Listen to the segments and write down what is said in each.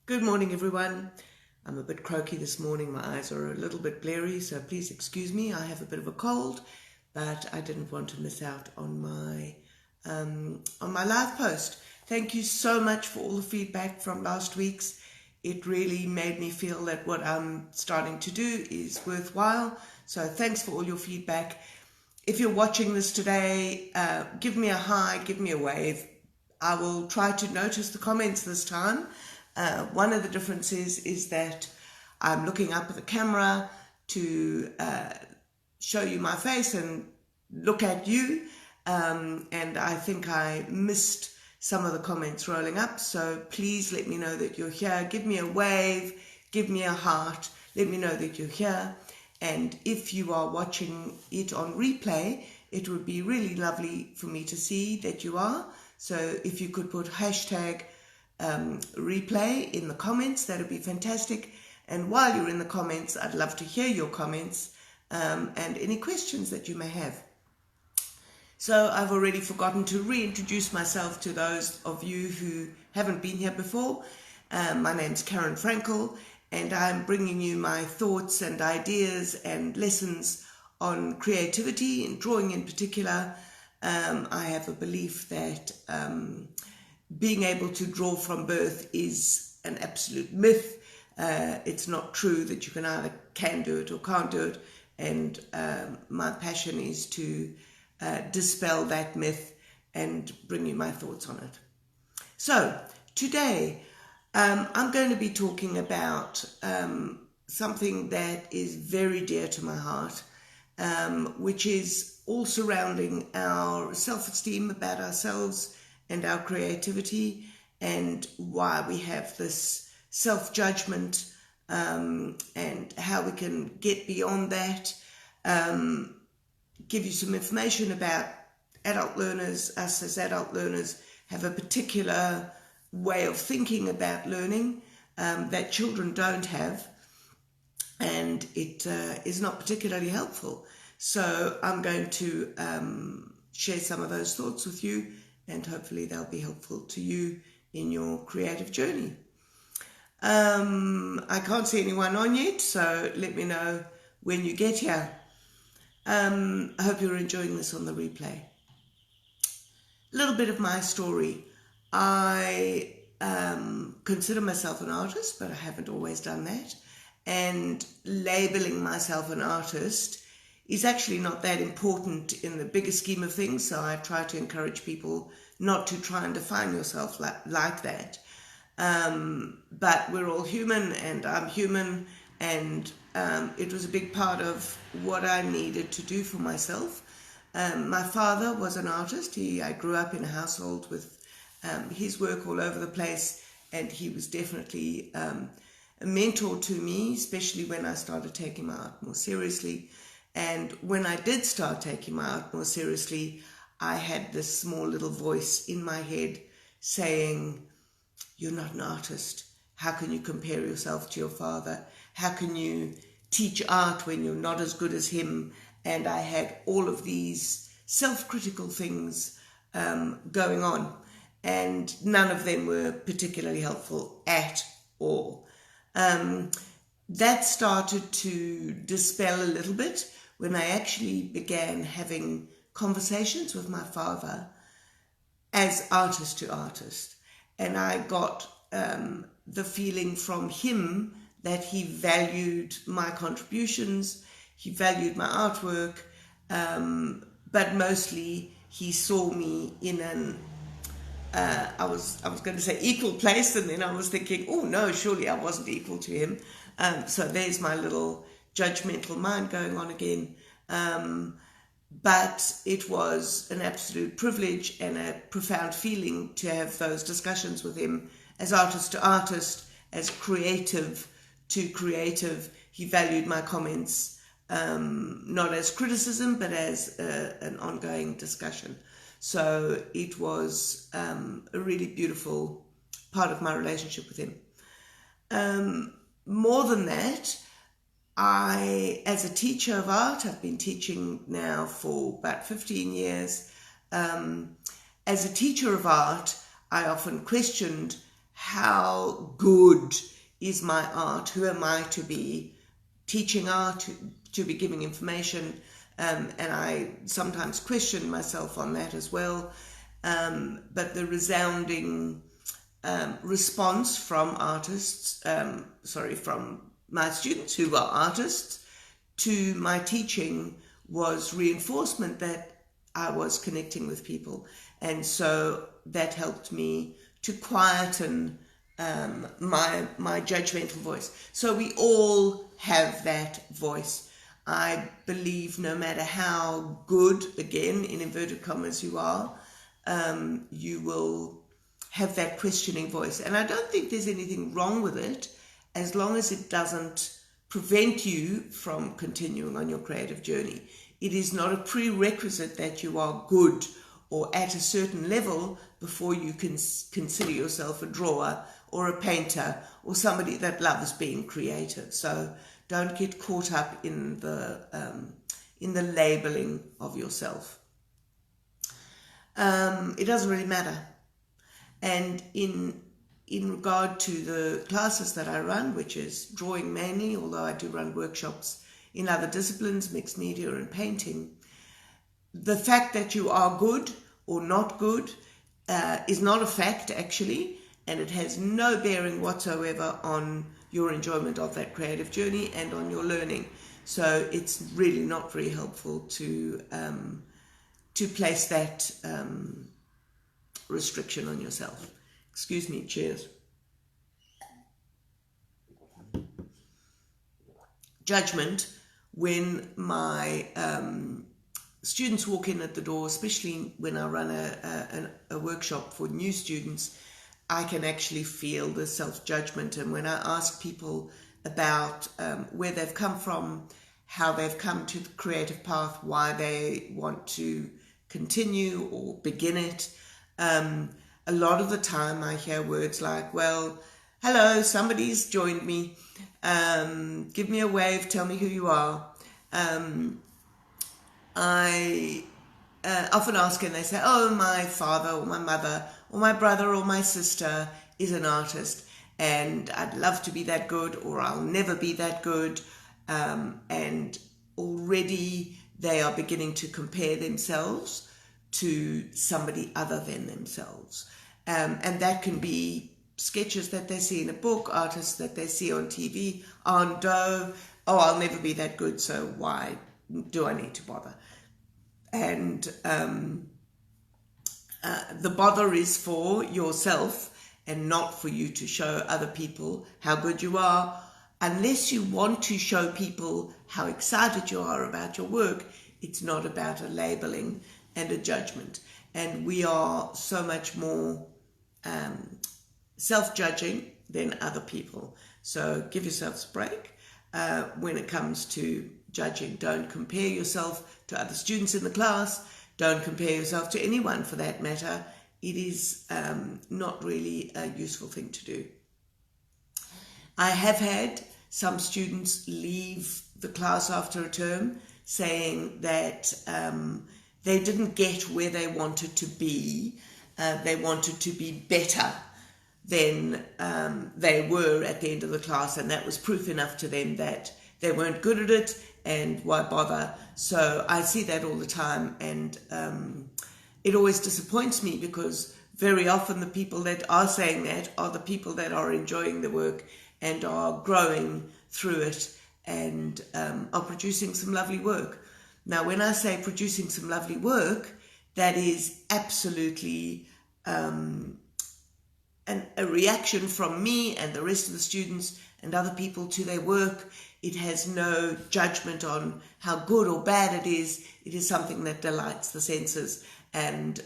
Good morning, everyone. I'm a bit croaky this morning. My eyes are a little bit blurry, so please excuse me. I have a bit of a cold, but I didn't want to miss out on my live post. Thank you so much for all the feedback from last week's. It really made me feel that what I'm starting to do is worthwhile. So thanks for all your feedback. If you're watching this today, give me a hi, give me a wave. I will try to notice the comments this time. One of the differences is that I'm looking up at the camera to show you my face and look at you, and I think I missed some of the comments rolling up, so please let me know that you're here. Give me a wave, give me a heart, let me know that you're here. And if you are watching it on replay, it would be really lovely for me to see that you are. So if you could put hashtag replay in the comments, that would be fantastic. And while you're in the comments, I'd love to hear your comments and any questions that you may have. So I've already forgotten to reintroduce myself to those of you who haven't been here before. My name's Karen Frankel, and I'm bringing you my thoughts and ideas and lessons on creativity and drawing in particular. I have a belief that being able to draw from birth is an absolute myth. It's not true that you can do it or can't do it. And my passion is to dispel that myth and bring you my thoughts on it. So today I'm going to be talking about something that is very dear to my heart, which is all surrounding our self-esteem about ourselves and our creativity, and why we have this self-judgment, and how we can get beyond that. Give you some information about adult learners. Us as adult learners have a particular way of thinking about learning that children don't have, and it is not particularly helpful. So I'm going to share some of those thoughts with you, and hopefully they'll be helpful to you in your creative journey. I can't see anyone on yet, so let me know when you get here. I hope you're enjoying this on the replay. A little bit of my story. I consider myself an artist, but I haven't always done that. And labeling myself an artist is actually not that important in the bigger scheme of things, so I try to encourage people not to try and define yourself like that. But we're all human, and I'm human, and it was a big part of what I needed to do for myself. My father was an artist. I grew up in a household with his work all over the place, and he was definitely a mentor to me, especially when I started taking my art more seriously. And when I did start taking my art more seriously, I had this small little voice in my head saying, "You're not an artist. How can you compare yourself to your father? How can you teach art when you're not as good as him?" And I had all of these self-critical things going on, and none of them were particularly helpful at all. That started to dispel a little bit when I actually began having conversations with my father as artist to artist. And I got the feeling from him that he valued my contributions, he valued my artwork, but mostly he saw me in an, I was going to say equal place, and then I was thinking, oh no, surely I wasn't equal to him. So there's my little judgmental mind going on again. But it was an absolute privilege and a profound feeling to have those discussions with him as artist to artist, as creative to creative. He valued my comments, not as criticism, but as an ongoing discussion. So it was a really beautiful part of my relationship with him. More than that, as a teacher of art, I've been teaching now for about 15 years. As a teacher of art, I often questioned how good is my art? Who am I to be teaching art, to be giving information? And I sometimes question myself on that as well. But the resounding response from from my students who are artists to my teaching was reinforcement that I was connecting with people. And so that helped me to quieten my judgmental voice. So we all have that voice. I believe no matter how good, again, in inverted commas, you are, you will have that questioning voice. And I don't think there's anything wrong with it, as long as it doesn't prevent you from continuing on your creative journey. It is not a prerequisite that you are good or at a certain level before you can consider yourself a drawer or a painter or somebody that loves being creative. So don't get caught up in the labeling of yourself. It doesn't really matter. And in regard to the classes that I run, which is drawing mainly, although I do run workshops in other disciplines, mixed media and painting, the fact that you are good or not good is not a fact, actually, and it has no bearing whatsoever on your enjoyment of that creative journey and on your learning. So it's really not very helpful to place that restriction on yourself. Excuse me, cheers. Judgment, when my students walk in at the door, especially when I run a workshop for new students, I can actually feel the self-judgment. And when I ask people about where they've come from, how they've come to the creative path, why they want to continue or begin it, a lot of the time I hear words like, well, hello, somebody's joined me, give me a wave, tell me who you are. I often ask and they say, oh, my father or my mother or my brother or my sister is an artist and I'd love to be that good, or I'll never be that good. And already they are beginning to compare themselves to somebody other than themselves. And that can be sketches that they see in a book, artists that they see on TV, on Doe. Oh, I'll never be that good, so why do I need to bother? And the bother is for yourself and not for you to show other people how good you are. Unless you want to show people how excited you are about your work, it's not about a labeling and a judgment. And we are so much more self-judging than other people. So give yourselves a break when it comes to judging. Don't compare yourself to other students in the class. Don't compare yourself to anyone for that matter. It is not really a useful thing to do. I have had some students leave the class after a term saying that they didn't get where they wanted to be. They wanted to be better than they were at the end of the class, and that was proof enough to them that they weren't good at it, and why bother? So I see that all the time, and it always disappoints me, because very often the people that are saying that are the people that are enjoying the work and are growing through it and are producing some lovely work. Now, when I say producing some lovely work, that is absolutely a reaction from me and the rest of the students and other people to their work. It has no judgment on how good or bad it is. It is something that delights the senses, and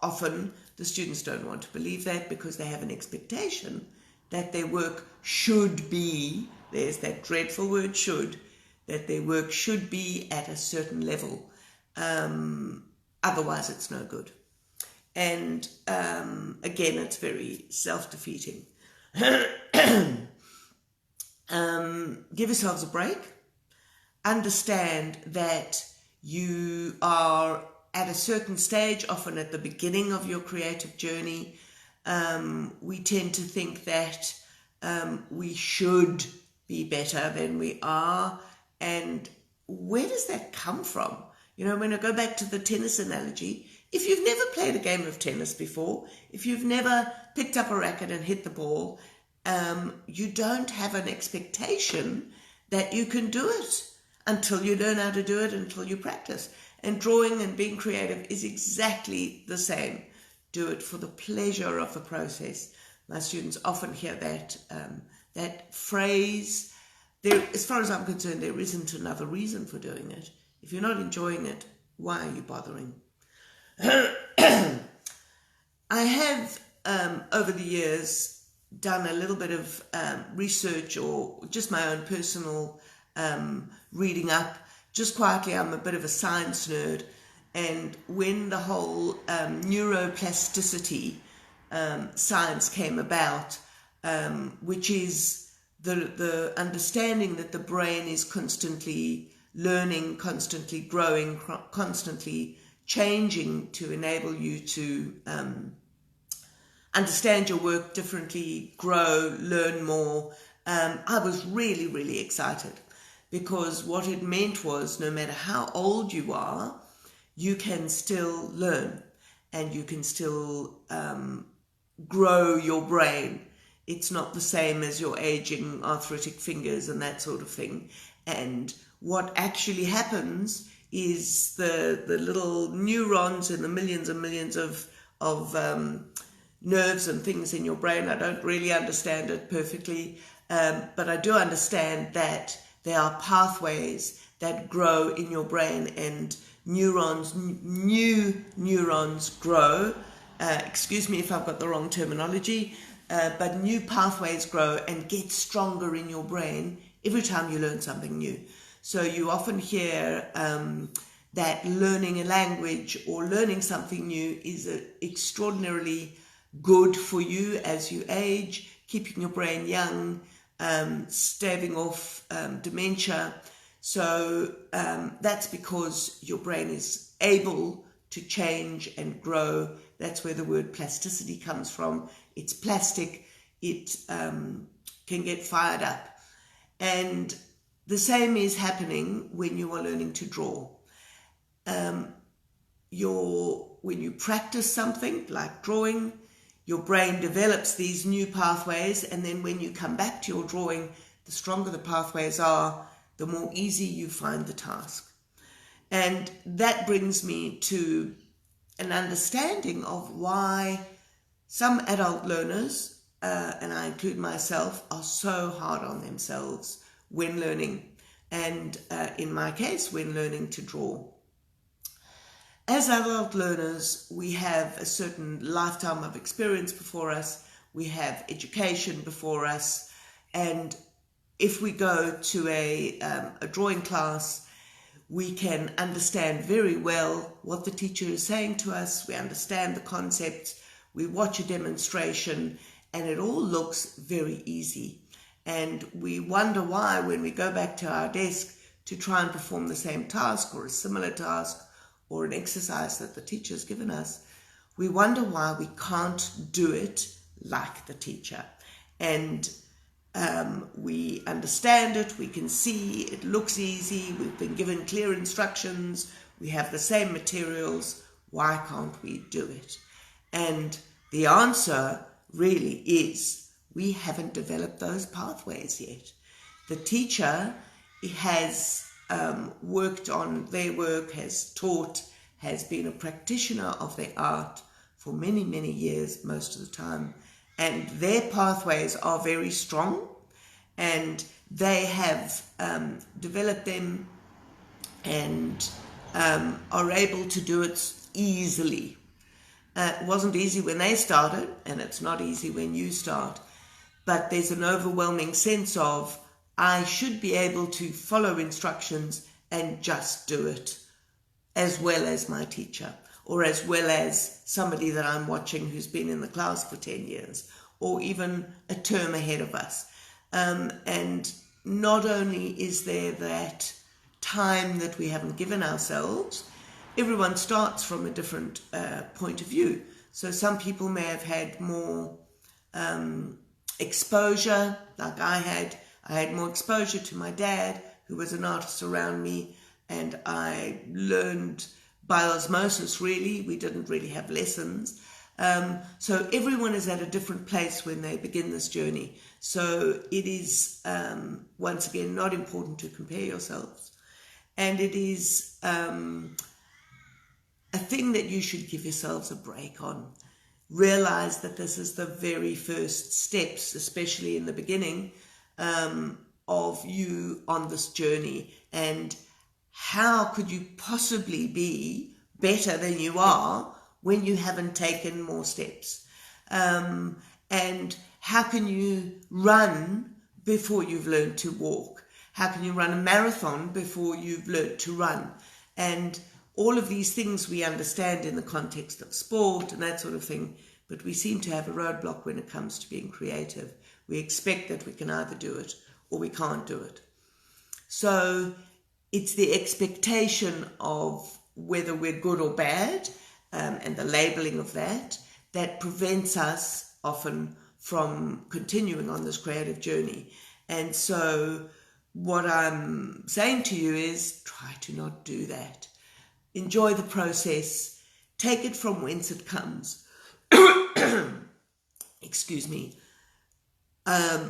often the students don't want to believe that, because they have an expectation that their work should be, there's that dreadful word should, that their work should be at a certain level. Otherwise it's no good. And again, it's very self-defeating. Give yourselves a break. Understand that you are at a certain stage, often at the beginning of your creative journey. We tend to think that we should be better than we are. And where does that come from? You know, when I go back to the tennis analogy, if you've never played a game of tennis before, if you've never picked up a racket and hit the ball, you don't have an expectation that you can do it until you learn how to do it, until you practice. And drawing and being creative is exactly the same. Do it for the pleasure of the process. My students often hear that phrase. As far as I'm concerned, there isn't another reason for doing it. If you're not enjoying it, why are you bothering? I have, over the years, done a little bit of research or just my own personal reading up. Just quietly, I'm a bit of a science nerd. And when the whole neuroplasticity science came about, which is the understanding that the brain is constantly learning, constantly growing, constantly changing to enable you to understand your work differently, grow, learn more. I was really, really excited, because what it meant was no matter how old you are, you can still learn and you can still grow your brain. It's not the same as your aging arthritic fingers and that sort of thing. And what actually happens is the little neurons and the millions and millions of nerves and things in your brain. I don't really understand it perfectly, but I do understand that there are pathways that grow in your brain, and new neurons grow. Excuse me if I've got the wrong terminology, but new pathways grow and get stronger in your brain every time you learn something new. So you often hear that learning a language or learning something new is extraordinarily good for you as you age, keeping your brain young, staving off dementia. So that's because your brain is able to change and grow. That's where the word plasticity comes from. It's plastic. It can get fired up. And the same is happening when you are learning to draw. When you practice something like drawing, your brain develops these new pathways, and then when you come back to your drawing, the stronger the pathways are, the more easy you find the task. And that brings me to an understanding of why some adult learners, and I include myself, are so hard on themselves when learning, and in my case, when learning to draw. As adult learners, we have a certain lifetime of experience before us, we have education before us, and if we go to a drawing class, we can understand very well what the teacher is saying to us, we understand the concepts, we watch a demonstration, and it all looks very easy. And we wonder why, when we go back to our desk to try and perform the same task or a similar task or an exercise that the teacher has given us, we wonder why we can't do it like the teacher. And we understand it, we can see it looks easy, we've been given clear instructions, we have the same materials, why can't we do it? And the answer really is we haven't developed those pathways yet. The teacher has worked on their work, has taught, has been a practitioner of their art for many, many years most of the time, and their pathways are very strong, and they have developed them and are able to do it easily. It wasn't easy when they started, and it's not easy when you start, but there's an overwhelming sense of, I should be able to follow instructions and just do it as well as my teacher, or as well as somebody that I'm watching who's been in the class for 10 years, or even a term ahead of us. And not only is there that time that we haven't given ourselves, everyone starts from a different point of view. So some people may have had more exposure, like I had. I had more exposure to my dad, who was an artist around me, and I learned by osmosis, really. We didn't really have lessons. So everyone is at a different place when they begin this journey. So it is, once again, not important to compare yourselves. And it is a thing that you should give yourselves a break on. Realize that this is the very first steps, especially in the beginning, of you on this journey. And how could you possibly be better than you are when you haven't taken more steps? And how can you run before you've learned to walk? How can you run a marathon before you've learned to run? And all of these things we understand in the context of sport and that sort of thing, but we seem to have a roadblock when it comes to being creative. We expect that we can either do it or we can't do it. So it's the expectation of whether we're good or bad, and the labeling of that prevents us often from continuing on this creative journey. And so what I'm saying to you is try to not do that. Enjoy the process. Take it from whence it comes. Excuse me.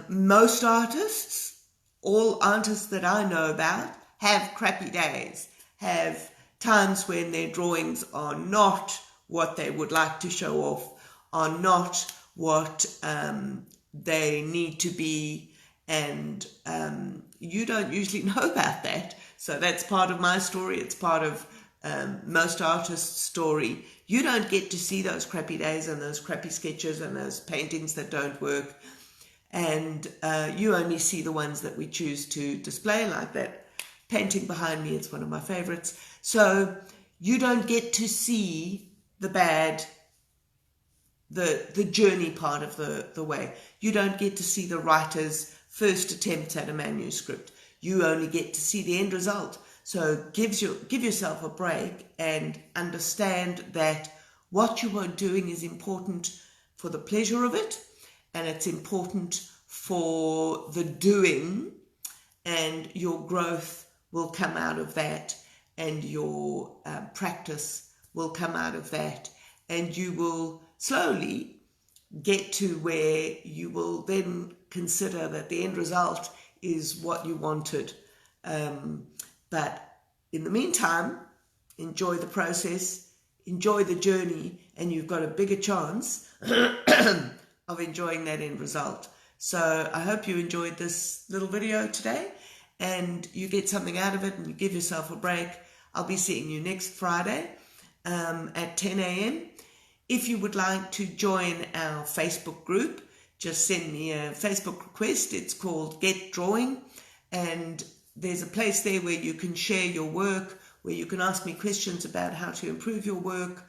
Most artists, all artists that I know about, have crappy days, have times when their drawings are not what they would like to show off, are not what they need to be, and you don't usually know about that. So that's part of my story. It's part of most artists' story. You don't get to see those crappy days and those crappy sketches and those paintings that don't work, and you only see the ones that we choose to display, like that painting behind me. It's one of my favorites. So you don't get to see the bad, the journey part of the way. You don't get to see the writer's first attempts at a manuscript. You only get to see the end result. So give yourself a break and understand that what you are doing is important for the pleasure of it, and it's important for the doing, and your growth will come out of that, and your practice will come out of that, and you will slowly get to where you will then consider that the end result is what you wanted. But in the meantime, enjoy the process, enjoy the journey, and you've got a bigger chance of enjoying that end result. So I hope you enjoyed this little video today and you get something out of it and you give yourself a break. I'll be seeing you next Friday at 10 a.m. If you would like to join our Facebook group, just send me a Facebook request. It's called Get Drawing, and there's a place there where you can share your work, where you can ask me questions about how to improve your work.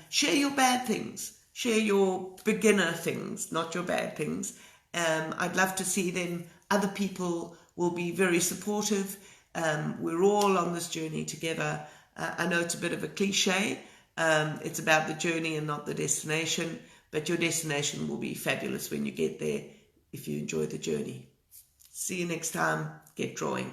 Share your bad things. Share your beginner things, not your bad things. I'd love to see them. Other people will be very supportive. We're all on this journey together. I know it's a bit of a cliche. It's about the journey and not the destination, but your destination will be fabulous when you get there if you enjoy the journey. See you next time. Get drawing.